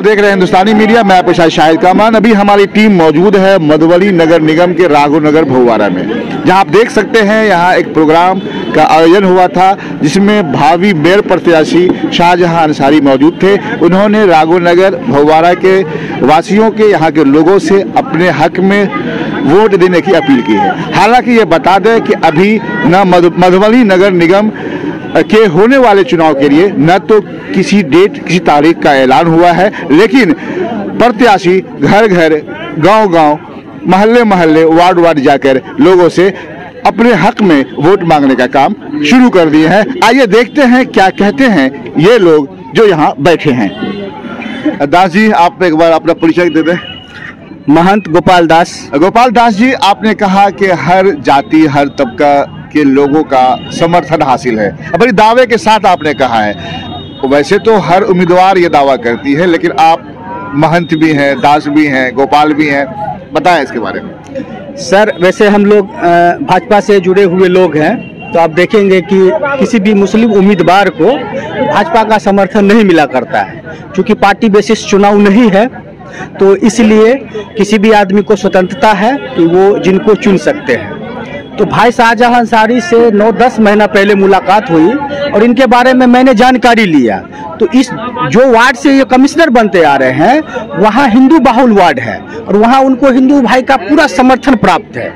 देख रहे हैं हिंदुस्तानी मीडिया। मैं आपके साथ शाहिद कामान। अभी हमारी टीम मौजूद है मधुबनी नगर निगम के राघव नगर भौवारा में, जहां आप देख सकते हैं यहाँ एक प्रोग्राम का आयोजन हुआ था जिसमें भावी मेयर प्रत्याशी शाहजहां अंसारी मौजूद थे। उन्होंने राघव नगर भौवारा के वासियों के यहाँ के लोगों से अपने हक में वोट देने की अपील की है। हालांकि ये बता दें कि अभी न मधुबनी नगर निगम के होने वाले चुनाव के लिए न तो किसी डेट किसी तारीख का ऐलान हुआ है, लेकिन प्रत्याशी घर घर गांव गांव मोहल्ले मोहल्ले वार्ड वार्ड जाकर लोगों से अपने हक में वोट मांगने का काम शुरू कर दिए हैं। आइए देखते हैं क्या कहते हैं ये लोग जो यहाँ बैठे हैं। दास जी, आप एक बार अपना परिचय दे दें। महंत गोपाल दास। गोपाल दास जी, आपने कहा कि हर जाति हर तबका के लोगों का समर्थन हासिल है, बड़ी दावे के साथ आपने कहा है। वैसे तो हर उम्मीदवार ये दावा करती है, लेकिन आप महंत भी हैं, दास भी हैं, गोपाल भी हैं, बताएं इसके बारे में। सर, वैसे हम लोग भाजपा से जुड़े हुए लोग हैं, तो आप देखेंगे कि किसी भी मुस्लिम उम्मीदवार को भाजपा का समर्थन नहीं मिला करता है, क्योंकि पार्टी बेसिस चुनाव नहीं है। तो इसलिए किसी भी आदमी को स्वतंत्रता है कि वो जिनको चुन सकते हैं। तो भाई शाहजहां अंसारी से 9-10 महीना पहले मुलाकात हुई और इनके बारे में मैंने जानकारी लिया। तो इस जो वार्ड से ये कमिश्नर बनते आ रहे हैं वहाँ हिंदू बाहुल वार्ड है और वहाँ उनको हिंदू भाई का पूरा समर्थन प्राप्त है।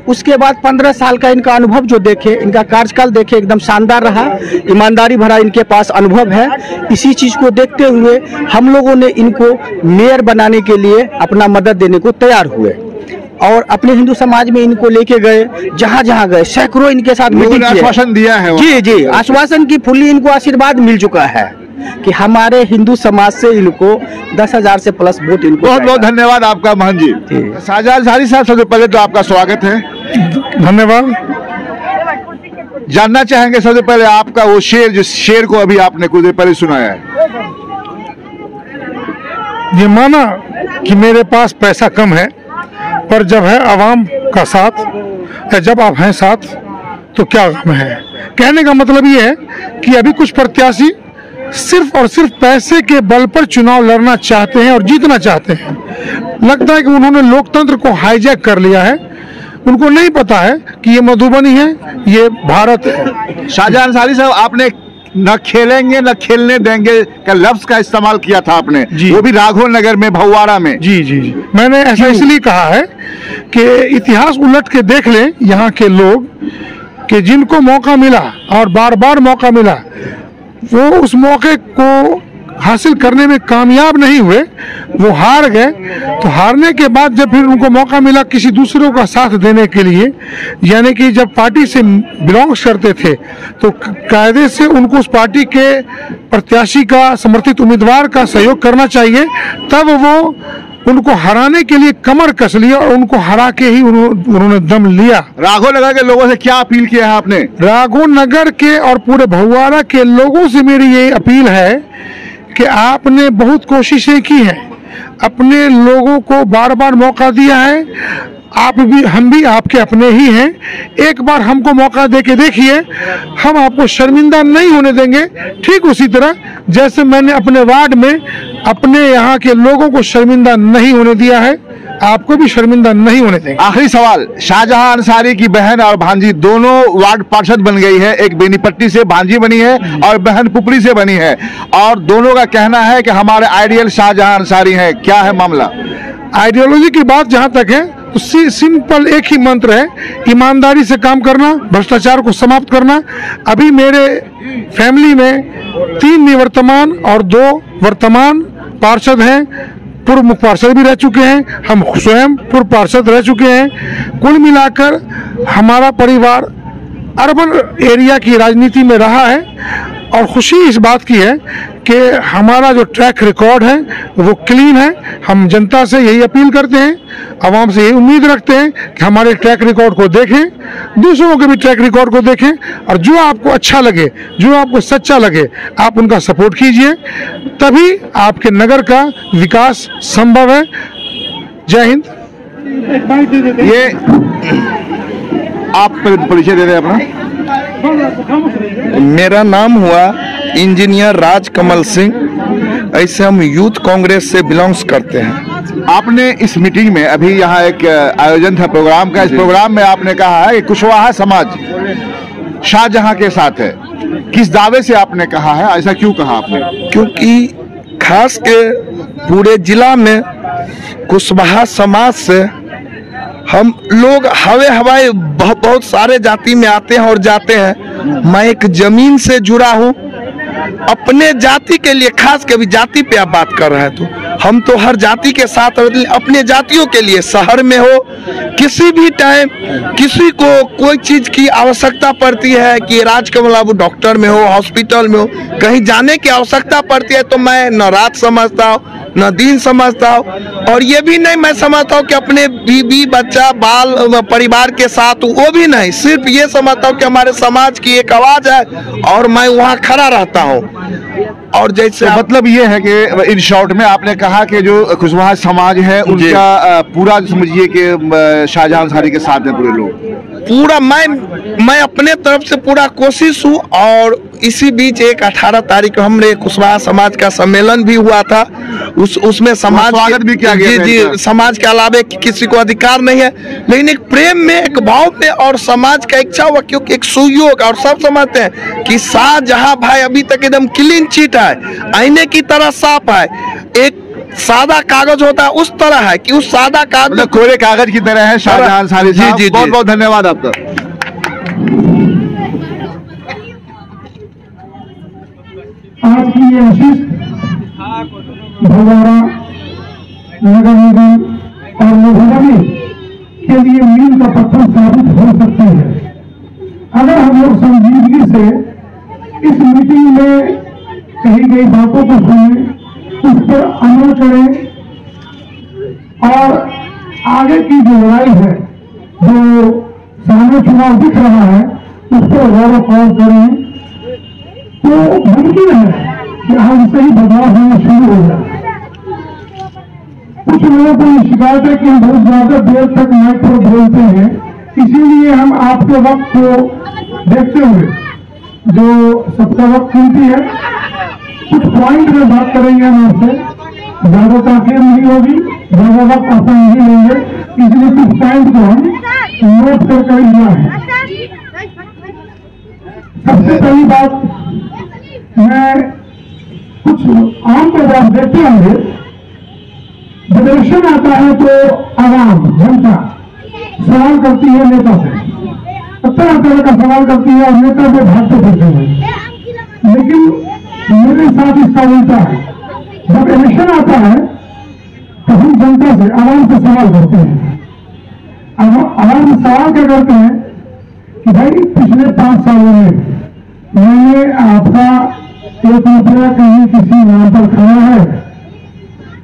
उसके बाद 15 साल का इनका अनुभव जो देखे, इनका कार्यकाल देखे, एकदम शानदार रहा, ईमानदारी भरा इनके पास अनुभव है। इसी चीज़ को देखते हुए हम लोगों ने इनको मेयर बनाने के लिए अपना मदद देने को तैयार हुए और अपने हिंदू समाज में इनको लेके गए। जहाँ जहाँ गए सैकड़ों इनके साथ मीटिंग आश्वासन दिया है। जी, आश्वासन की फुल्ली इनको आशीर्वाद मिल चुका है कि हमारे हिंदू समाज से इनको 10,000 से प्लस वोट इनको। बहुत बहुत धन्यवाद आपका महंत जी। शाहजहां अंसारी साहब, सबसे पहले तो आपका स्वागत है। धन्यवाद। जानना चाहेंगे सबसे पहले आपका वो शेर, जिस शेर को अभी आपने कुछ देर पहले सुनाया है। ये माना कि मेरे पास पैसा कम है, पर जब है आवाम का साथ या जब आप हैं साथ तो क्या गम है। कहने का मतलब ये है कि अभी कुछ प्रत्याशी सिर्फ और सिर्फ पैसे के बल पर चुनाव लड़ना चाहते हैं और जीतना चाहते हैं। लगता है कि उन्होंने लोकतंत्र को हाईजैक कर लिया है। उनको नहीं पता है कि ये मधुबनी है, ये भारत है। शाहजहां अंसारी साहब, आपने न खेलेंगे न खेलने देंगे का लफ्ज का इस्तेमाल किया था आपने, वो भी राघव नगर में भौवारा में। जी, मैंने ऐसा इसलिए कहा है कि इतिहास उलट के देख लें यहाँ के लोग कि जिनको मौका मिला और बार बार मौका मिला वो उस मौके को हासिल करने में कामयाब नहीं हुए, वो हार गए। तो हारने के बाद जब फिर उनको मौका मिला किसी दूसरों का साथ देने के लिए, यानी कि जब पार्टी से बिलोंग्स करते थे तो कायदे से उनको उस पार्टी के प्रत्याशी का समर्थित उम्मीदवार का सहयोग करना चाहिए। तब वो उनको हराने के लिए कमर कस लिया और उनको हरा के ही उन्होंने दम लिया। राघव नगर के लोगों से क्या अपील किया है आपने? राघव नगर के और पूरे भौवारा के लोगों से मेरी ये अपील है कि आपने बहुत कोशिशें की हैं, अपने लोगों को बार बार मौका दिया है। आप भी हम भी आपके अपने ही हैं। एक बार हमको मौका दे के देखिए, हम आपको शर्मिंदा नहीं होने देंगे। ठीक उसी तरह जैसे मैंने अपने वार्ड में अपने यहाँ के लोगों को शर्मिंदा नहीं होने दिया है, आपको भी शर्मिंदा नहीं होने देंगे। आखिरी सवाल, शाहजहां अंसारी की बहन और भांजी दोनों वार्ड पार्षद बन गई है। एक बेनीपट्टी से भांजी बनी है और बहन पुपली से बनी है, और दोनों का कहना है कि हमारे आइडियल शाहजहां अंसारी हैं। क्या है मामला? आइडियोलॉजी की बात जहाँ तक है तो सिंपल एक ही मंत्र है, ईमानदारी से काम करना, भ्रष्टाचार को समाप्त करना। अभी मेरे फैमिली में 3 निवर्तमान और 2 वर्तमान पार्षद हैं। पूर्व मुख्य पार्षद भी रह चुके हैं, हम स्वयं पूर्व पार्षद रह चुके हैं। कुल मिलाकर हमारा परिवार अर्बन एरिया की राजनीति में रहा है और खुशी इस बात की है कि हमारा जो ट्रैक रिकॉर्ड है वो क्लीन है। हम जनता से यही अपील करते हैं, आवाम से यही उम्मीद रखते हैं कि हमारे ट्रैक रिकॉर्ड को देखें, दूसरों के भी ट्रैक रिकॉर्ड को देखें, और जो आपको अच्छा लगे, जो आपको सच्चा लगे, आप उनका सपोर्ट कीजिए, तभी आपके नगर का विकास संभव है। जय हिंद। ये आप परिचय दे रहे हैं अपना? मेरा नाम हुआ इंजीनियर राज कमल सिंह, ऐसे हम यूथ कांग्रेस से बिलोंग्स करते हैं। आपने इस मीटिंग में अभी यहाँ एक आयोजन था प्रोग्राम का, इस प्रोग्राम में आपने कहा है कि कुशवाहा समाज शाहजहां के साथ है। किस दावे से आपने कहा है, ऐसा क्यों कहा आपने? क्योंकि खास के पूरे जिला में कुशवाहा समाज से हम लोग हवाई बहुत सारे जाति में आते हैं और जाते हैं। मैं एक जमीन से जुड़ा हूँ, अपने जाति के लिए, खास के भी जाति पे आप बात कर रहे हैं तो हम तो हर जाति के साथ, अपने जातियों के लिए शहर में हो किसी भी टाइम किसी को कोई चीज की आवश्यकता पड़ती है कि राजकमल बाबू डॉक्टर में हो, हॉस्पिटल में हो, कहीं जाने की आवश्यकता पड़ती है तो मैं न रात समझता हूँ न दिन समझता हूँ। और ये भी नहीं मैं समझता हूँ कि अपने बीवी बच्चा बाल परिवार के साथ, वो भी नहीं, सिर्फ ये समझता हूँ कि हमारे समाज की एक आवाज है और मैं वहाँ खड़ा रहता हूँ। और जैसे तो मतलब ये है कि इन शॉर्ट में आपने कहा कि जो कुशवाहा समाज है उनका पूरा समझिए कि शाहजहां अंसारी के साथ है पूरे लोग। पूरा मैं अपने तरफ से पूरा कोशिश हूँ। और इसी बीच एक 18 तारीख को हमने कुशवाहा समाज का सम्मेलन भी हुआ था, उसमें समाज स्वागत भी किया गया। जी, समाज के अलावे किसी को अधिकार नहीं है, लेकिन एक प्रेम में, एक भाव में और समाज का इच्छा हुआ, क्योंकि एक सुयोग, और सब समझते हैं कि शाहजहां भाई अभी तक एकदम क्लीन चिट है, आईने की तरह साफ है। एक सादा कागज होता है उस तरह है कि उस सादा कागज, मतलब कोरे कागज की तरह है शाहजहां अंसारी साहब। जी, बहुत बहुत धन्यवाद आपका। आज की ये विशिष्ट भगवाड़ा नगर निगम और मधुबनी के लिए मील का पत्थर साबित हो सकती है अगर हम लोग संजीदगी से इस मीटिंग में कही गई बातों को सुने, उस पर अमल करें और आगे की जो लड़ाई है, जो सामने चुनाव दिख रहा है, उस पर गौर कौर करें तो मुमकिन है कि आज से ही बदलाव होना शुरू हो जाए। कुछ लोगों को ये शिकायत है कि हम बहुत ज्यादा देर तक माइक पर बोलते हैं, इसीलिए हम आपके वक्त को देखते हुए, जो सबका वक्त कीमती है, कुछ पॉइंट में बात करेंगे हम आपसे, ज्यादा ताकीर नहीं होगी, ज्यादा वक्त आपका नहीं लेंगे, इसलिए कुछ पॉइंट को हम नोट कर लिया है। सबसे पहली बात, मैं कुछ आमतौर आप देखते होंगे, जब इलेक्शन आता है तो आवाम, जनता सवाल करती है नेता से, तरह तरह का सवाल करती है और नेता को भागते फिरते हैं। लेकिन मेरे साथ इसका उल्टा है, जब इलेक्शन आता है तो हम जनता से, आवाम से सवाल करते हैं। आवाम से सवाल क्या करते हैं कि भाई पिछले 5 सालों में मैंने आपका 1 रुपया कहीं किसी नाम पर खाया है,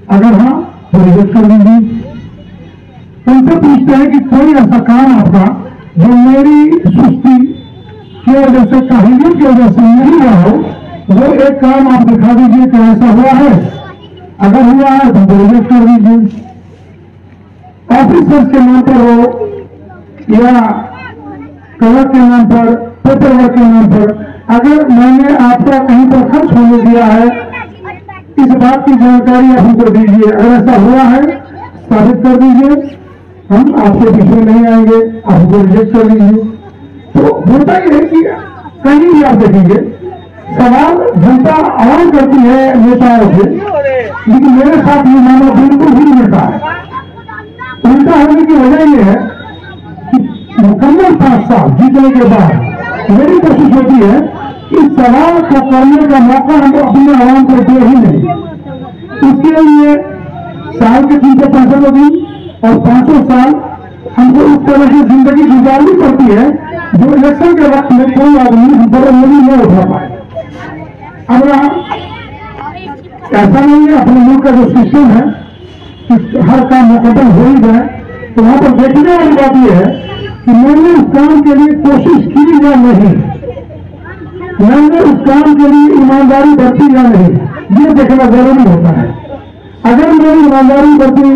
अगर हाँ तो रिजेक्ट कर दीजिए। उनसे पूछते हैं कि कोई ऐसा काम आपका जो मेरी सुस्ती की वजह से, काहिलियत की वजह से नहीं हुआ हो, वो एक काम आप दिखा दीजिए कि ऐसा हुआ है, अगर हुआ है तो रिजेक्ट कर दीजिए। ऑफिसर्स के नाम पर हो या कलर के नाम पर, पेपर वर्क के नाम पर, अगर मैंने आपका कहीं पर खर्च होने दिया है, इस बात की जानकारी आप हमको दीजिए, अगर ऐसा हुआ है साबित कर दीजिए, हम आपके पीछे नहीं आएंगे, आपको रिजेक्ट कर दीजिए। तो होता ही है कि कहीं भी आप देखेंगे सवाल जनता आवाज करती है नेताओं से, लेकिन मेरे साथ ये मामला बिल्कुल ही उल्टा है। उल्टा होने की वजह यह है कि मुकम्मल 5 साल जीतने के बाद मेरी कोशिश होती है कि सवाल को करने का मौका हम अपने आवाम को दे ही नहीं। उसके लिए साल के 365 दिन और 5 साल हमको इस तरह की जिंदगी गुजारनी पड़ती है जो इलेक्शन के वक्त में कोई आदमी हम पर उंगली न उठा पाए। अब ऐसा नहीं है, अपने मुल्क का जो सिस्टम है कि हर काम मुकम्मल हो ही जाए, तो वहां पर देखने वाली बात यह है कि मैंने उस काम के लिए कोशिश की या नहीं, मैंने उस काम के लिए ईमानदारी बरती या नहीं, ये देखना जरूरी होता है। अगर मैंने ईमानदारी बरती,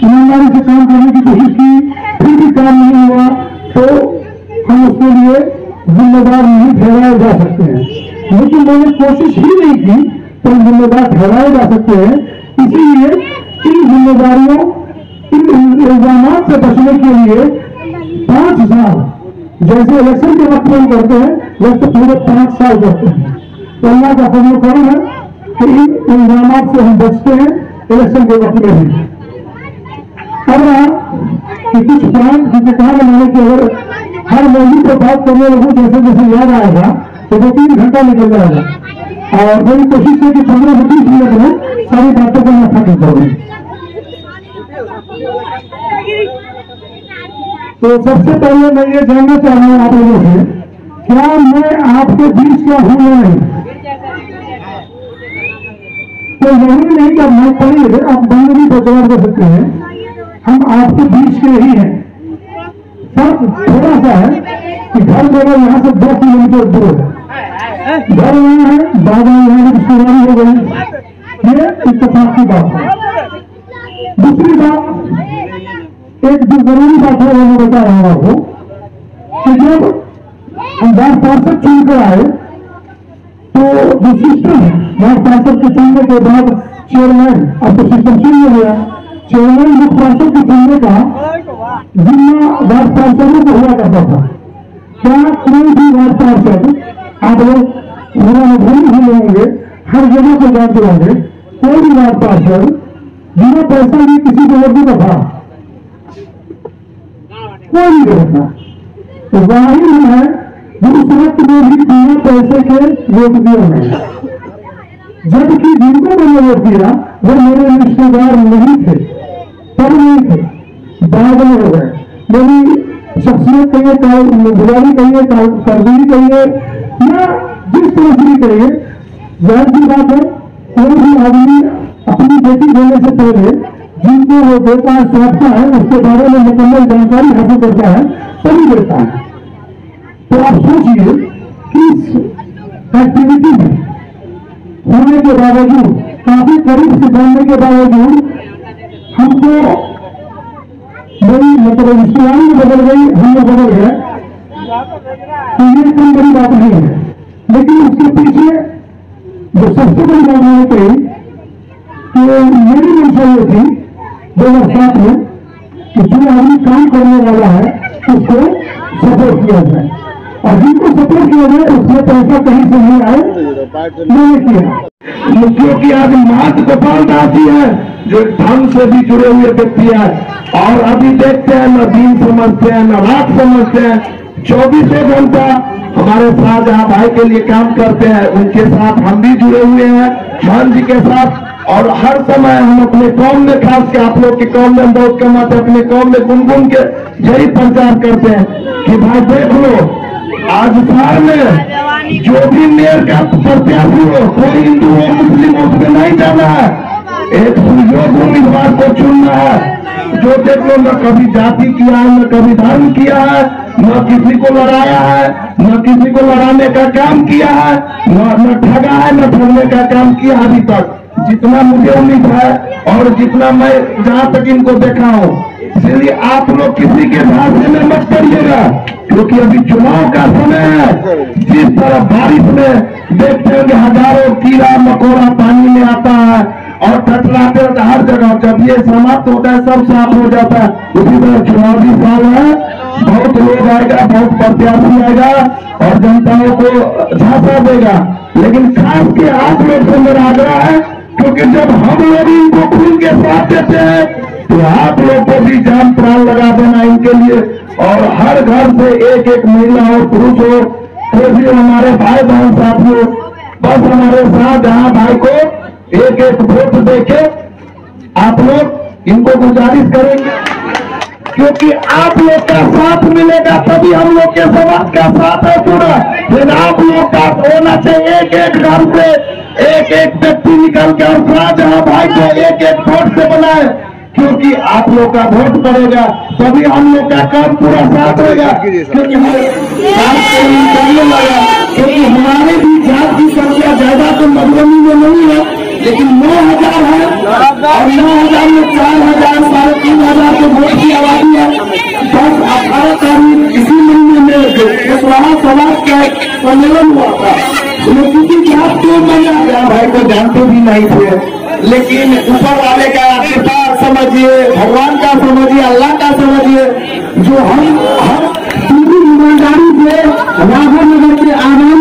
ईमानदारी से काम करने की कोशिश की, फिर भी काम नहीं हुआ, तो हम उसके लिए जिम्मेदार नहीं ठहराए जा सकते हैं। लेकिन मैंने कोशिश ही नहीं की तो जिम्मेदार ठहराए जा सकते हैं। इसीलिए इन जिम्मेदारियों, इन इल्जाम से बचने के लिए 5 साल, जैसे इलेक्शन के वक्त हम करते हैं वैसे पूरे 5 साल करते हैं। तो अल्लाह का फजल करम है कि इन इल्जाम से हम बचते हैं इलेक्शन के वक्त में भी। अब रहा कि कुछ प्लान जिसे कहा मैंने कि अगर हर मौजूद पर बात करने लगूँ जैसे जैसे याद आएगा तो 2-3 घंटा निकल जाएगा, और मेरी कोशिश है कि 15 से 20 मिनट में सारी बातों को मैं खत्म करूँ। तो सबसे पहले मैं ये जानना चाह रहा हूँ आप लोगों से, क्या मैं आपके बीच का हूँ नहीं? तो यही नहीं कि मैं पढ़िए, आप बंदगी पर जवाब दे सकते हैं, हम आपके बीच के ही हैं। फर्क थोड़ा सा है कि घर मेरा यहाँ से 2 किलोमीटर दूर है, घर यहाँ है, बाबा यहाँ रिश्तेदारी हो गई, ये इत्तेफाक की बात है। दूसरी बात, एक जो जरूरी बात है वो मैं बता रहा हूँ आपको कि जब हम वार्ड पार्षद चुनकर आए तो जो सिस्टम है, वार्ड पार्षद के चुनने के बाद चेयरमैन, अब तो सिस्टम चेंज हो गया, चेयरमैन मुख्य पार्षद के चुनने का जिम्मा वार्ड पार्षदों को हुआ करता था। क्या कोई भी वार्ड पार्षद, आप लोग भूल होंगे, हर जगह पर जानते होंगे, कोई भी वार्ड पार्षद बिना पैसा भी किसी को वोट देता था? कोई नहीं देता। तो जाहिर है जो उस वक्त में भी बिना पैसे के वोट दिया है, जबकि जिनको मैंने वोट दिया वो मेरे रिश्तेदार नहीं थे, पर नहीं थे, बाद में हो गए। मेरी शख्सियत कहिए, बुराई कहिए, करदगी कहिए, या जिस तरह से कहिए, जाहिर सी बात है कोई भी आदमी अपनी बेटी देने से पहले जिनको वो देता है, सोचता है, उसके बारे में मुकम्मल जानकारी हासिल करता है, तभी देता है। तो आप सोचिए कि इस एक्टिविटी में होने के बावजूद, काफी करीब से जानने के बावजूद हमको मेरी मतलब रिश्तेदारी में बदल गई, हम लोग बदल गए, तो ये कोई बड़ी बात नहीं है। लेकिन उसके पीछे जो सबसे बड़ी बात मैंने कही कि मेरी मंशा ये थी 2007 में कि जो आदमी काम करने वाला है उसको सपोर्ट किया जाए, और जिनको सपोर्ट किया जाए उसमें पैसा कहीं से नहीं आए, मैंने किया। मुख्यों की आज महंत गोपाल दास जी है जो धर्म से भी जुड़े हुए व्यक्ति है, और अभी देखते हैं न दिन समझते हैं न रात समझते हैं, 24 घंटा हमारे शाहजहां भाई के लिए काम करते हैं। उनके साथ हम भी जुड़े हुए हैं, मान जी के साथ, और हर समय हम अपने कौम में, खास के आप लोग की कौम में हम बहुत कमाते, अपने कौम में गुनगुन के यही प्रचार करते हैं कि भाई देख लो, आज शहर में जो भी मेयर का प्रत्याशी हो, कोई हिंदू हो मुस्लिम हो, उसमें नहीं जाना है, एक सुयोग्य उम्मीदवार को चुनना है। जो देख लो, न कभी जाति किया है, न कभी धर्म किया है, न किसी को लड़ाया है, न किसी को लड़ाने का काम किया है, न ठगा है, न ठगने का काम किया अभी तक, जितना मुझे उम्मीद है और जितना मैं जहाँ तक इनको देखा हूँ। इसलिए आप लोग किसी के झांसे में मत पड़िएगा, क्योंकि अभी चुनाव का समय है। जिस तरह बारिश में देखते हैं कि हजारों कीड़ा मकोड़ा पानी में आता है और टटराते रहते हर जगह, जब ये समाप्त होता है सब साफ हो जाता है। उसी तरह चुनावी साल है, बहुत लोग आएगा, बहुत प्रत्याशी आएगा और जनताओं को झांसा देगा, लेकिन खास के आप लोग से मेरा आग्रह है, क्योंकि जब हम लोग इनको खुल के साथ देते हैं तो आप लोग को भी जान प्राण लगा देना इनके लिए, और हर घर से एक एक महिला और पुरुष हो, तो भी हमारे भाई बहन साथियों, बस हमारे शाहजहां भाई को एक एक वोट देके आप लोग इनको गुजारिश करेंगे, क्योंकि आप लोग का साथ मिलेगा तभी हम लोग के समाज का साथ है पूरा। फिर आप लोग का होना चाहिए, एक एक घर से एक एक व्यक्ति निकल के और शाहजहां भाई को एक एक वोट से बनाए, क्योंकि आप लोग का वोट पड़ेगा तभी हम लोग का काम पूरा साथ होगा। क्योंकि हमारे भी जात की संख्या ज्यादा तो मधुबनी में नहीं है, लेकिन 9,000 है, और 9,000 में 4,000 3,000 के वोट की आबादी है। 10-18 तारीख इसी महीने में समाज का सम्मेलन हुआ था, ये किसी जात के मैंने भाई को जानते भी नहीं थे, लेकिन ऊपर वाले का कृपा समझिए, भगवान का समझिए, अल्लाह का समझिए, जो हम पूरी ईमानदारी से राघव नगर के आवाम